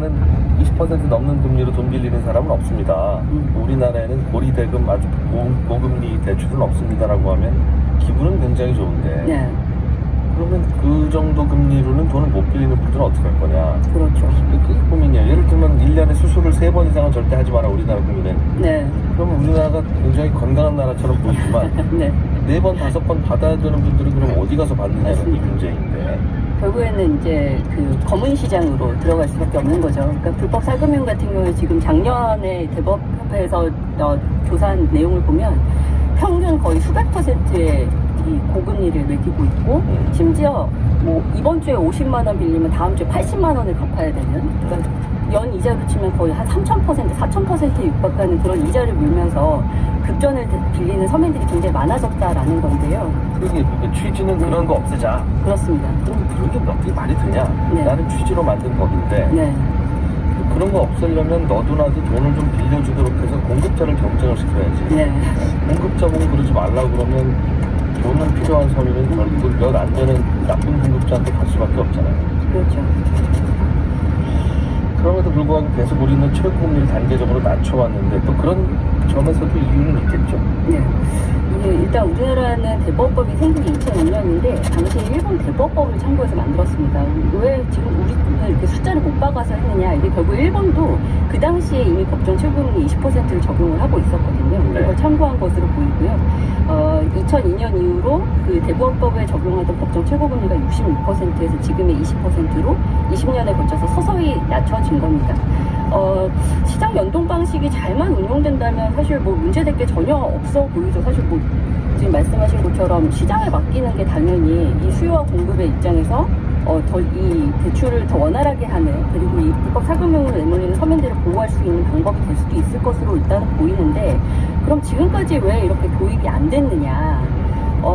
는 20% 넘는 금리로 돈 빌리는 사람은 없습니다. 우리나라에는 고리대금 아주 고금리 대출은 없습니다라고 하면 기분은 굉장히 좋은데 네. 그러면 그 정도 금리로는 돈을 못 빌리는 분들은 어떻게 할 거냐. 그렇죠. 그게 고민이에요. 예를 들면 1년에 수술을 3번 이상은 절대 하지 마라 우리나라 국민은. 네. 그러면 우리나라가 굉장히 건강한 나라처럼 보이지만 네. 4번 5번 받아야 되는 분들은 그럼 어디 가서 받느냐는 이 문제인데. 결국에는 이제 그 검은 시장으로 들어갈 수밖에 없는 거죠. 그러니까 불법 살금융 같은 경우에 지금 작년에 대법협회에서 조사한 내용을 보면 평균 거의 수백 %의 이 고금리를 매기고 있고 심지어 뭐 이번 주에 50만 원 빌리면 다음 주에 80만 원을 갚아야 되는, 그러니까 연 이자로 치면 거의 한 3,000%, 4,000%에 육박하는 그런 이자를 물면서 급전을 빌리는 서민들이 굉장히 많아졌다라는 건데요. 그게 취지는 그런 거 없애자. 그렇습니다. 그럼 그런 게 어떻게 말이 되냐? 네. 나는 취지로 만든 법인데 네. 그런 거 없애려면 너도 나도 돈을 좀 빌려주도록 해서 공급자를 경쟁을 시켜야지. 네. 공급자 보고 그러지 말라고 그러면 돈은 필요한 서민은 결국 몇 안 되는 나쁜 공급자한테 갈 수밖에 없잖아요. 그렇죠. 그럼에도 불구하고 계속 우리는 최고금리를 단계적으로 낮춰왔는데 또 그런 점에서도 이유는 있겠죠. 네. 이게 일단 우리나라는 대법법이 생긴 게 2002년인데 당시에 일본 대법법을 참고해서 만들었습니다. 왜 지금 우리는 이렇게 숫자를 못 박아서 했느냐, 이게 결국 일본도 그 당시에 이미 법정 최고금리 20%를 적용을 하고 있었거든요. 네. 이걸 참고한 것으로 보이고요. 2002년 이후로 그 대법법에 적용하던 법정 최고금리가 66%에서 지금의 20%로 20년에 걸쳐서 서서히 낮춰진 겁니다. 시장 연동 방식이 잘만 운용된다면 사실 뭐 문제될 게 전혀 없어 보이죠. 사실 뭐 지금 말씀하신 것처럼 시장에 맡기는 게 당연히 이 수요와 공급의 입장에서 이 대출을 더 원활하게 하는, 그리고 이 불법 살금융을 내몰리는 서민들을 보호할 수 있는 방법이 될 수도 있을 것으로 일단은 보이는데, 그럼 지금까지 왜 이렇게 도입이 안 됐느냐?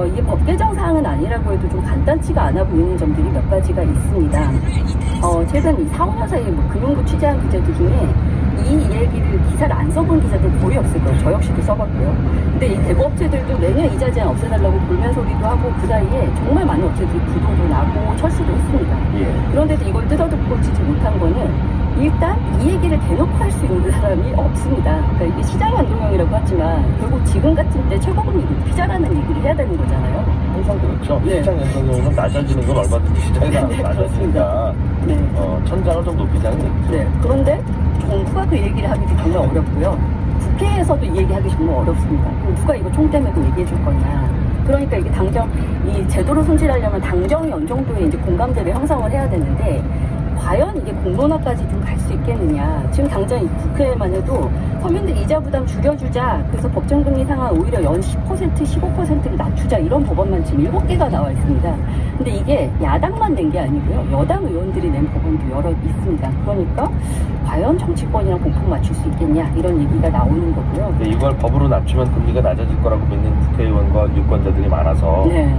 이게 법 개정 사항은 아니라고 해도 좀 간단치가 않아 보이는 점들이 몇 가지가 있습니다. 최근 이 4, 5년 사이에 뭐 금융부 취재한 기자들 중에 이 얘기를 기사를 안 써본 기자들 거의 없을 거예요. 저 역시도 써봤고요. 근데 이 대부업체들도 매년 이자 제한 없애달라고 볼멘 소리도 하고 그 사이에 정말 많은 업체들이 부도도 나고 철수도 했습니다. 그런데도 이걸 뜯어보지 못한 거는 일단 이 얘기를 대놓고 할 수 있는 사람이 없습니다. 그러니까 이게 시장 연동형이라고 하지만 결국 지금 같은 때 최고금리 높이자라는 얘기를 해야 되는 거잖아요. 항상 그렇죠. 네. 시장 연동형은 낮아지는 건 얼마든지 시장이 낮아지니까 네. 천장을 좀 높이자는 얘기죠. 네. 그런데 정부가 그 얘기를 하기도 정말 어렵고요. 국회에서도 이 얘기하기 정말 어렵습니다. 그럼 누가 이거 총 떼매고 얘기해 줄 거냐. 그러니까 이게 당정, 이 제도를 손질하려면 당정이 어느 정도의 이제 공감대를 형성을 해야 되는데, 과연 이게 공론화까지 좀 갈 수 있겠느냐. 지금 당장 이 국회에만 해도 서민들 이자 부담 줄여주자, 그래서 법정금리 상한 오히려 연 10%, 15%를 낮추자, 이런 법안만 지금 7개가 나와 있습니다. 근데 이게 야당만 낸 게 아니고요, 여당 의원들이 낸 법안도 여러 있습니다. 그러니까 과연 정치권이랑 공폭 맞출 수 있겠냐, 이런 얘기가 나오는 거고요. 네, 이걸 법으로 낮추면 금리가 낮아질 거라고 믿는 국회의원과 유권자들이 많아서 네.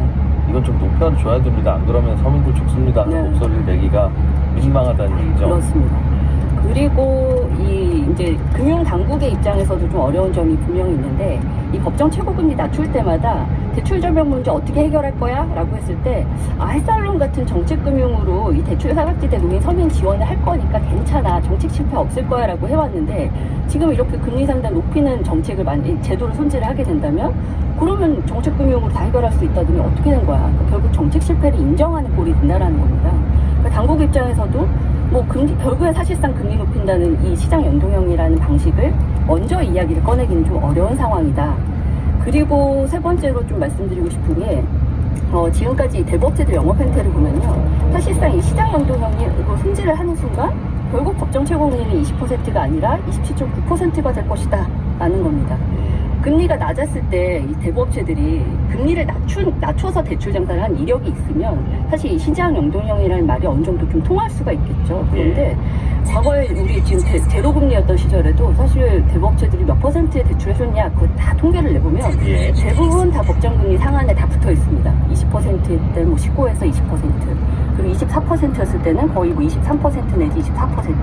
이건 좀 높여줘야 됩니다. 안 그러면 서민들 죽습니다. 네. 목소리를 내기가 민망하다는 얘기죠. 그렇습니다. 그리고 이제 금융 당국의 입장에서도 좀 어려운 점이 분명히 있는데, 이 법정 최고금리 낮출 때마다 대출 절벽 문제 어떻게 해결할 거야? 라고 했을 때, 햇살론 같은 정책금융으로 이 대출 사각지대 놓인 서민 지원을 할 거니까 괜찮아, 정책 실패 없을 거야 라고 해왔는데, 지금 이렇게 금리 상단 높이는 정책을 제도를 손질을 하게 된다면, 그러면 정책금융으로 다 해결할 수 있다더니 어떻게 된 거야? 그러니까 결국 정책 실패를 인정하는 꼴이 된다라는 겁니다. 그러니까 당국 입장에서도 뭐 결국에 사실상 금리 높인다는 이 시장 연동형이라는 방식을 먼저 이야기를 꺼내기는 좀 어려운 상황이다. 그리고 세 번째로 좀 말씀드리고 싶은 게, 지금까지 대부업체들 영업 행태를 보면요, 사실상 이 시장 연동형으로 손질을 하는 순간 결국 법정 최고금리는 20%가 아니라 27.9%가 될 것이다 라는 겁니다. 금리가 낮았을 때 이 대부업체들이 금리를 낮춰서 대출 장사를 한 이력이 있으면 사실 이 시장 연동형이라는 말이 어느 정도 좀 통할 수가 있겠죠. 그런데 과거에 우리 지금 제로금리였던 시절에도 사실 대부업체들이 몇 %의 대출해줬냐, 그거 다 통계를 내보면 대부분 다 법정금리 상한에 다 붙어 있습니다. 20%일 때 뭐 19에서 20%, 그리고 24%였을 때는 거의 뭐 23% 내지 24%.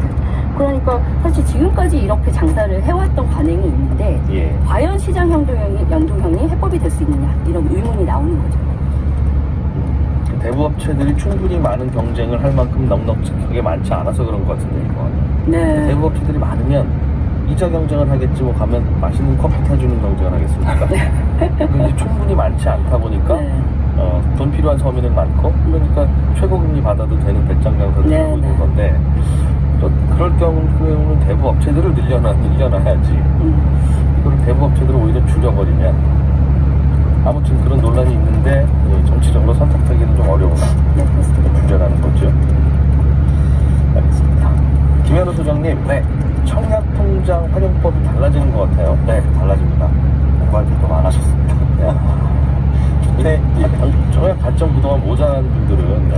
그러니까 사실 지금까지 이렇게 장사를 해왔던 관행이 있는데, 과연 시장 연동형이 해법이 될 수 있느냐, 이런 의문이 나오는 거죠. 대부업체들이 충분히 많은 경쟁을 할 만큼 넉넉하게 많지 않아서 그런 것 같은데 이거. 네. 대부업체들이 많으면 이자 경쟁을 하겠지 뭐 가면 맛있는 커피 타주는 경쟁을 하겠습니까? 근데 충분히 많지 않다 보니까 네. 돈 필요한 서민은 많고 그러니까 최고금리 받아도 되는 배짱 장사를 네, 하고 있는 네. 건데 또 그럴 경우는 대부업체들을 늘려놔야지. 이거를 대부업체들을 오히려 줄여버리면 아무튼 그런 논란이 있는데 정치적으로 선택하기는 좀 어려운 문제라는 거죠. 알겠습니다. 김현우 소장님, 네. 청약통장 활용법이 달라지는 것 같아요. 네, 달라집니다. 공부할 게 또 많아졌습니다. 근데 청약 가점 그동안 모자란 분들은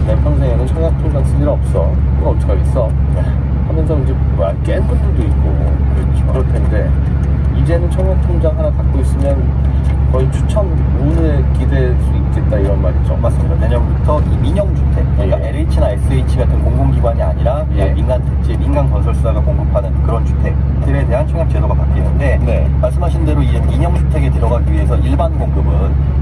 내 평생에는 청약통장 쓸 일 없어. 그거 어떡하겠어? 하면서 이제 깬 분들도 있고 그럴 텐데 이제는 청약통장 하나 갖고 있으면 거의 추천 운에 기대할 수 있겠다 이런 말이죠. 맞습니다. 내년부터 이 민영주택, 그러니까 예. LH나 SH 같은 공공기관이 아니라 그냥 예. 민간 택지, 민간 건설사가 공급하는 그런 주택들에 대한 청약 제도가 바뀌는데 네. 말씀하신 대로 이 민영주택에 들어가기 위해서 일반 공급은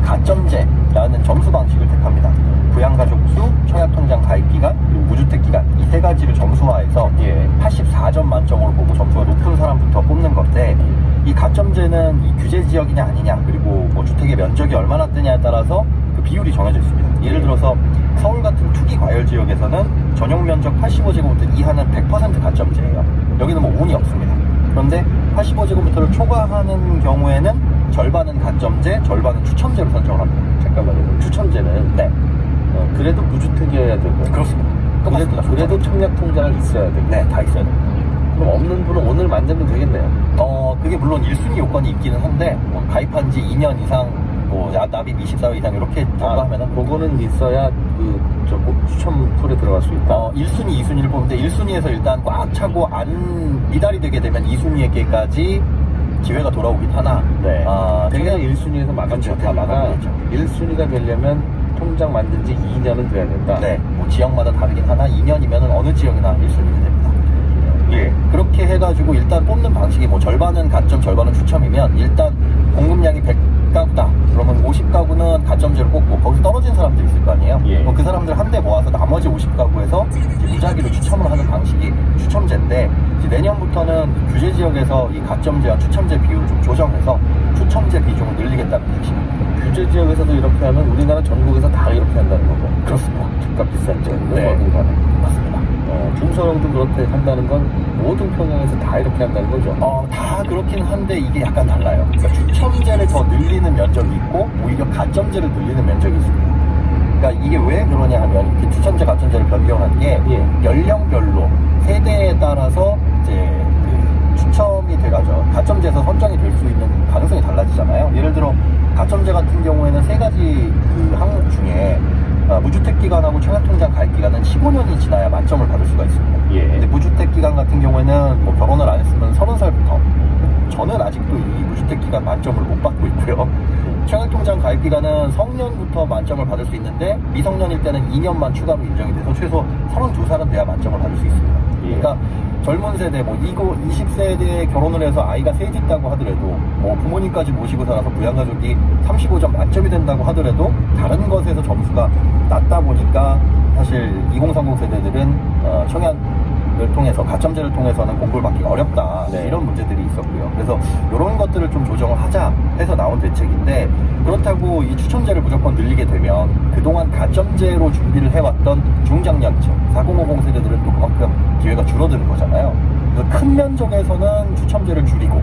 가점제라는 점수 방식을 택합니다. 부양가족 수, 청약통장 가입기간, 그리고 무주택기간 이 세 가지를 점수화해서 84점 만점으로 보고 점수가 높은 사람부터 뽑는 건데 이 가점제는 이 규제 지역이냐 아니냐 그리고 뭐 주택의 면적이 얼마나 뜨냐에 따라서 그 비율이 정해져 있습니다. 예를 들어서 서울 같은 투기 과열 지역에서는 전용 면적 85제곱미터 이하는 100% 가점제예요. 여기는 뭐 운이 없습니다. 그런데 85제곱미터를 초과하는 경우에는 절반은 가점제, 절반은 추첨제로 선정을 합니다. 잠깐만요. 추첨제는 그래도 무주택이어야 되고 그렇습니다. 그래도 청약통장을 있어야 되고 네, 다 있어야 됩니다. 그럼 없는 분은 오늘 만들면 되겠네요. 그게 물론 1순위 요건이 있기는 한데 뭐 가입한 지 2년 이상 뭐 납입 24회 이상 이렇게 통과하면은 그거는 있어야 추첨 풀에 들어갈 수 있다. 1순위, 2순위를 뽑는데 1순위에서 일단 꽉 차고 안 미달이 되게 되면 2순위에게까지 기회가 돌아오긴 하나. 네. 되게 1순위에서 마감이 그렇죠. 되니까 마감되죠. 1순위가 되려면 통장 만든 지 2년은 돼야 된다. 네. 뭐 지역마다 다르긴 하나 2년이면은 어느 지역이나 1순위가 됩니다. 예. 그렇게 해가지고 일단 뽑는 방식이 뭐 절반은 가점, 절반은 추첨이면 일단 공급량이 100가구다. 그러면 50가구는 가점제로 뽑고 거기서 떨어진 사람들이 있을 거 아니에요? 예. 그 사람들 한 대 모아서 나머지 50가구에서 무작위로 추첨을 하는 방식이 추첨제인데 이제 내년부터는 규제 지역에서 이 가점제와 추첨제 비율을 좀 조정해서 추첨제 비중을 늘리겠다는 뜻입니다. 규제 지역에서도 이렇게 하면 우리나라 전국에서 다 이렇게 한다는 거고. 그렇습니다. 집값 비싼 지역은 네. 어딘 가는. 맞습니다. 중소형도 그렇게 한다는 건 모든 평양에서 다 이렇게 한다는 거죠. 다 그렇긴 한데 이게 약간 달라요. 그러니까 추첨제를 더 늘리는 면적이 있고 오히려 가점제를 늘리는 면적이 있습니다. 그러니까 이게 왜 그러냐 하면 이렇게 추첨제, 가점제를 변경한 게 연령별로 세대에 따라서 이제 그 추첨이 돼가죠. 가점제에서 선정이 될 수 있는 가능성이 달라지잖아요. 예를 들어 가점제 같은 경우에는 세 가지 그 항목 중에 무주택기간하고 청약통장 가입기간은 15년이 지나야 만점을 받을 수가 있습니다. 예. 근데 무주택기간 같은 경우에는 뭐 결혼을 안 했으면 30살부터 저는 아직도 이 무주택기간 만점을 못 받고 있고요. 청약통장 가입기간은 성년부터 만점을 받을 수 있는데 미성년일 때는 2년만 추가로 인정이 돼서 최소 32살은 돼야 만점을 받을 수 있습니다. 그러니까 젊은 세대, 뭐 20세대에 결혼을 해서 아이가 셋 있다고 하더라도 뭐 부모님까지 모시고 살아서 부양가족이 35점 만점이 된다고 하더라도 다른 것에서 점수가 낮다 보니까 사실 2030 세대들은 청약을 통해서 가점제를 통해서는 공부를 받기가 어렵다. 네. 이런 문제들이 있었고요. 그래서 이런 것들을 좀 조정을 하자 해서 나온 대책인데 그렇다고 이 추첨제를 무조건 늘리게 되면 그동안 가점제로 준비를 해왔던 중장년층 4050 세대들은 또 그만큼 기회가 줄어드는 거잖아요. 그래서 큰 면적에서는 추첨제를 줄이고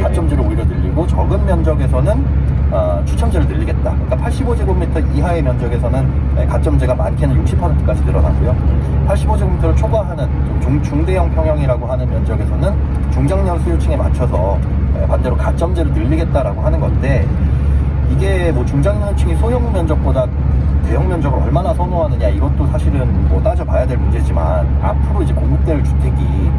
가점제를 오히려 늘리고 적은 면적에서는 추첨제를 늘리겠다. 그러니까 85제곱미터 이하의 면적에서는 가점제가 많게는 60%까지 늘어나고요. 85제곱미터를 초과하는 중대형 평형이라고 하는 면적에서는 중장년 수요층에 맞춰서 반대로 가점제를 늘리겠다라고 하는 건데 이게 뭐 중장년층이 소형 면적보다 대형 면적을 얼마나 선호하느냐 이것도 사실은 뭐 따져봐야 될 문제지만 앞으로 이제 공급될 주택이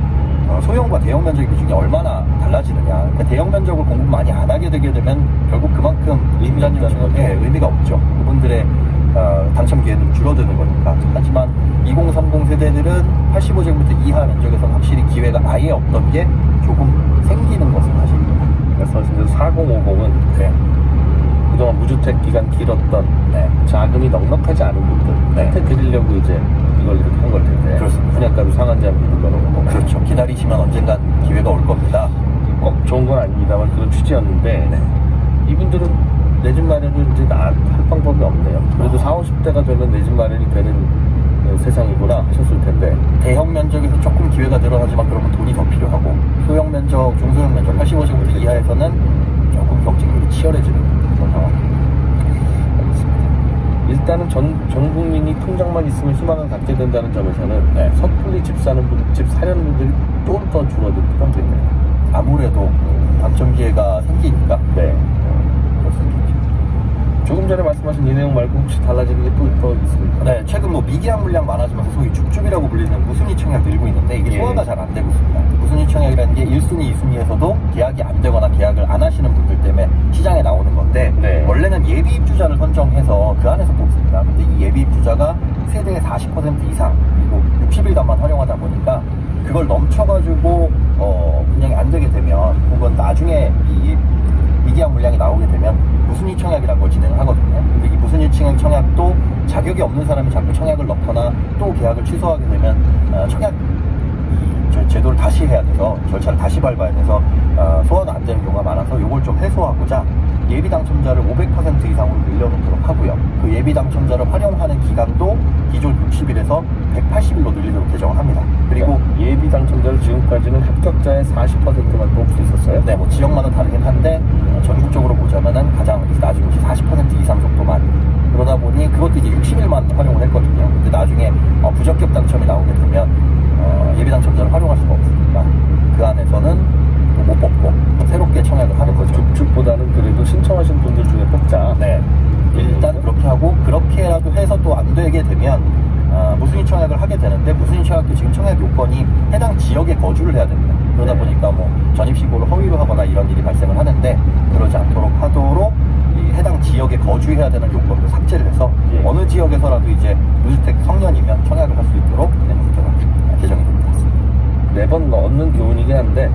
소형과 대형 면적의 비중이 얼마나 달라지느냐. 그러니까 대형 면적을 공급 많이 안 하게 되게 되면 결국 그만큼 중장년층은 의미가 없죠. 그분들의 당첨 기회는 줄어드는 거니까. 하지만 2030 세대들은 85제곱미터 이하 면적에서는 확실히 기회가 아예 없던 게 조금 생기는 것은 사실입니다. 그래서 4050은 그동안 무주택 기간 길었던 네. 자금이 넉넉하지 않은 분들 네. 혜택 드리려고 이제 이걸 이렇게 한 걸 텐데 그렇습니다. 분양가도 상한제한도 눌러놓고 그렇죠. 기다리시면 언젠간 기회가 올 겁니다. 꼭 좋은 건 아닙니다만 그런 취지였는데 네. 이분들은 내 집 마련을 이제 할 방법이 없네요. 그래도 40, 50대가 되면 내 집 마련이 되는 세상이구나 하셨을 텐데 대형 면적에서 조금 기회가 늘어나지만 그러면 돈이 더 필요하고 소형 면적, 중소형 면적 85제곱미터 이하에서는 조금 경쟁률이 치열해지는 그런 상황입니다. 일단은 전 국민이 통장만 있으면 희망을 갖게 된다는 점에서는 네. 섣불리 집 사려는 분들이 또 더 줄어들 것 같겠네요. 아무래도 당첨 기회가 생기니까 네. 그렇습니다. 조금 전에 말씀하신 이 내용 말고 혹시 달라지는 게 또 있습니까? 네, 최근 뭐 미계약 물량 많아지면서 소위 줍줍이라고 불리는 무순위 청약 늘고 있는데 이게 예. 소화가 잘 안 되고 있습니다. 무순위 청약이라는 게 1순위, 2순위에서도 계약이 안 되거나 계약을 안 하시는 분들 때문에 시장에 나오는 건데 네. 원래는 예비 입주자를 선정해서 그 안에서 뽑습니다. 근데 이 예비 입주자가 세대의 40% 이상 그리고 60일간만 활용하다 보니까 그걸 넘쳐가지고 분양이 안 되게 되면 혹은 나중에 이 미계약 물량이 나오게 되면 무순위 청약이라는 걸 진행을 하거든요. 근데 이 무순위 청약도 자격이 없는 사람이 자꾸 청약을 넣거나 또 계약을 취소하게 되면 청약 제도를 다시 해야 돼서 절차를 다시 밟아야 돼서 소화가 안 되는 경우가 많아서 이걸 좀 해소하고자 예비 당첨자를 500% 이상으로 늘려놓도록 하고요. 그 예비 당첨자를 활용하는 기간도 기존 60일에서 180일로 늘리도록 개정을 합니다. 그리고 예비 당첨자를 지금까지는 합격자의 40%만 뽑을 수 있었어요? 네, 뭐 지역마다 다르긴 한데 전국적으로 보자면은 가장 나중에 40% 이상 정도만 그러다 보니 그것도 이제 60일만 활용을 했거든요. 근데 나중에 부적격 당첨이 나오게 되면 예비 당첨자를 활용할 수가 없으니까 그 안에서는 못 뽑고 새롭게 청약을 하는 거죠. 줍줍보다는 그래도 신청하신 분들 중에 뽑자. 네, 일단 그렇게 하고 그렇게라도 해서 또 안 되게 되면 무순위 청약을 하게 되는데 무순위 청약도 지금 청약 요건이 해당 지역에 거주를 해야 됩니다. 그러다 네. 보니까 뭐 전입신고를 허위로 하거나 이런 일이 발생을 하는데 그러지 않도록 하도록 이 해당 지역에 거주해야 되는 요건을 삭제를 해서 예. 어느 지역에서라도 이제 무주택 성년이면 청약을 할 수 있도록 개정이 됩니다. 매번 얻는 교훈이긴 한데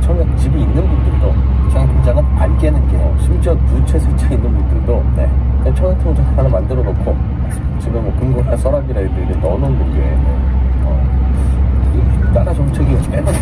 청약 집이 있는 분들도 청약 통장은 안 깨는 게 심지어 두 채, 세 채 있는 분들도 네. 그냥 청약 통장 하나 만들어 놓고 집에 뭐 금고나 서랍이나 이렇게 넣어놓는 게 나라 정책이 매번